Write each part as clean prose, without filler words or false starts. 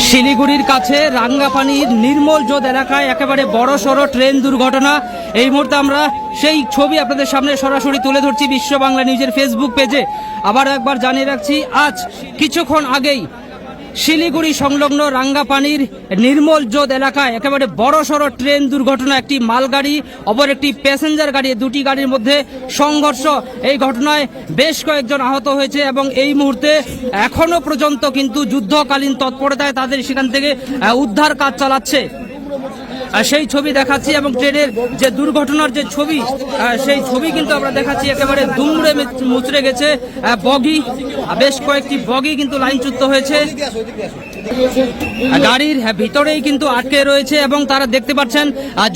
শিলিগুড়ির কাছে রাঙ্গাপানির নির্মল জোদ এলাকায় একেবারে বড়সড় ট্রেন দুর্ঘটনা। এই মুহূর্তে আমরা সেই ছবি আপনাদের সামনে সরাসরি তুলে ধরছি বিশ্ব বাংলা নিউজের ফেসবুক পেজে। আবার একবার জানিয়ে রাখছি, আজ কিছুক্ষণ আগেই শিলিগুড়ি সংলগ্ন রাঙ্গাপানির নির্মল জোদ এলাকায় একেবারে বড়সড় ট্রেন দুর্ঘটনা। একটি মালগাড়ি অপর একটি প্যাসেঞ্জার গাড়ি, দুটি গাড়ির মধ্যে সংঘর্ষ। এই ঘটনায় বেশ কয়েকজন আহত হয়েছে এবং এই মুহূর্তে এখনো পর্যন্ত কিন্তু যুদ্ধকালীন তৎপরতায় তাদের সেখান থেকে উদ্ধার কাজ চালাচ্ছে। সেই ছবি দেখাচ্ছি এবং ট্রেনের যে দুর্ঘটনার যে ছবি, সেই ছবি কিন্তু আমরা দেখাচ্ছি। একেবারে দুমড়ে মুচড়ে গেছে বগি, বেশ কয়েকটি বগি কিন্তু লাইনচ্যুত হয়েছে, গাড়ির ভিতরেই কিন্তু আটকে রয়েছে এবং তারা দেখতে পাচ্ছেন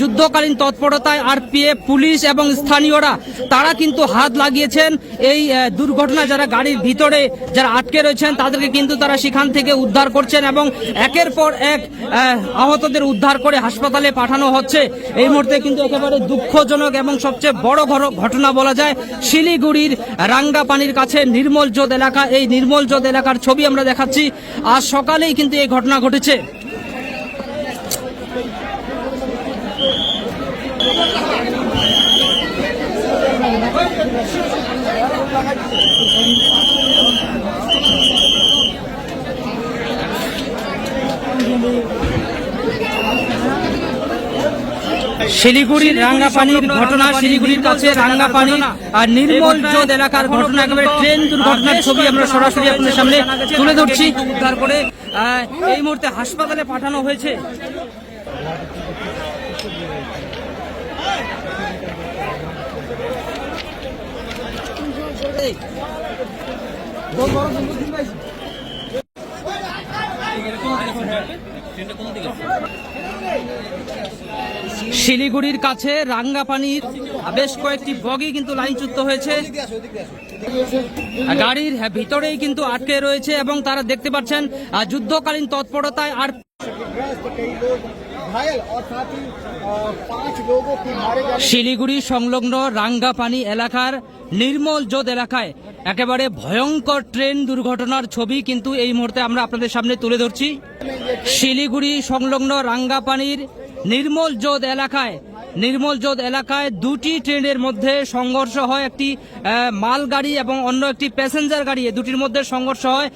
যুদ্ধকালীন তৎপরতায় আরপিএফ, পুলিশ এবং স্থানীয়রা তারা কিন্তু হাত লাগিয়েছেন। এই দুর্ঘটনা যারা গাড়ির ভিতরে যারা আটকে রয়েছেন তাদেরকে কিন্তু তারা সেখান থেকে উদ্ধার করছেন এবং একের পর এক আহতদের উদ্ধার করে হাসপাতালে পাঠানো হচ্ছে। এই মুহূর্তে কিন্তু একেবারে দুঃখজনক এবং সবচেয়ে বড় ঘটনা বলা যায় শিলিগুড়ির রাঙ্গাপানির কাছে নির্মল জোদ এলাকা। এই নির্মল জোদ এলাকার ছবি আমরা দেখাচ্ছি। আজ সকালেই কিন্তু এই ঘটনা ঘটেছে। শিলিগুড়ির রাঙ্গাপানির ঘটনা, শিলিগুড়ির কাছে রাঙ্গাপানি আর নির্মল জোদ এলাকার ঘটনা, একেবারে ট্রেন দুর্ঘটনার ছবি আমরা সরাসরি আপনাদের সামনে তুলে ধরছি। উদ্ধার করে এই মুহূর্তে হাসপাতালে পাঠানো হয়েছে। শিলিগুড়ির কাছে রাঙ্গাপানির বেশ কয়েকটি বগি কিন্তু লাইনচ্যুত হয়েছে, গাড়ির ভিতরেই কিন্তু আটকে রয়েছে এবং তারা দেখতে পাচ্ছেন যুদ্ধকালীন তৎপরতায় আর শিলিগুড়ি সংলগ্ন রাঙ্গাপানি এলাকার নির্মল জোদ এলাকায় একেবারে ভয়ঙ্কর ট্রেন দুর্ঘটনার ছবি কিন্তু এই মুহূর্তে আমরা আপনাদের সামনে তুলে ধরছি। শিলিগুড়ি সংলগ্ন রাঙ্গাপানির নির্মল জোদ এলাকায় দুটি ট্রেনের মধ্যে সংঘর্ষ হয়। একটি মালগাড়ি এবং অন্য একটি প্যাসেঞ্জার গাড়ি, দুটির মধ্যে সংঘর্ষ হয়।